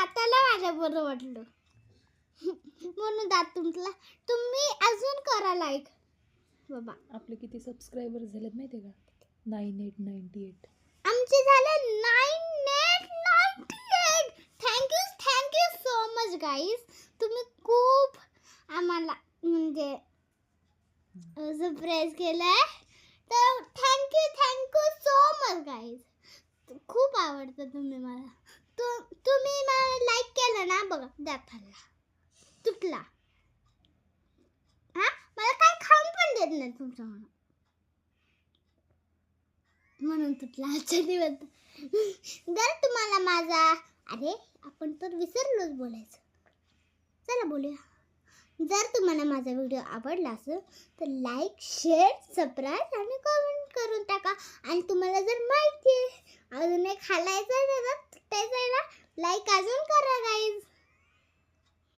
दाताला माझ्या बरं वाटलं म्हणून दात तुमला. तुम्ही अजून करा लाईक. बाबा आपले किती सबस्क्रायबर झालेत माहिती आहे का? 9898. आमचे झाले 9898. Thank you so much guys. तुम्ही खूप आम्हाला म्हणजे सरप्राईज केलंय. तर थँक्यू सो मच गाईज. खूप आवडतं तुम्ही मला. तुम्ही मला लाईक केलं ना, बघा दाताला तुटला. हा मला काय खाऊन पण देत नाही तुमचं म्हणून तुटला आजच्या दिवस. जर तुम्हाला माझा अरे आपण तर विसरलोच बोलायचं. चला बोलूया. जर तुम्हाला माझा व्हिडिओ आवडला असेल तर लाईक, शेअर, सबस्क्राईब आणि कमेंट करून टाका. आणि तुम्हाला जर माहिती आहे अजून एक हालायचं आहे ना, लाईक अजून करा गाईज.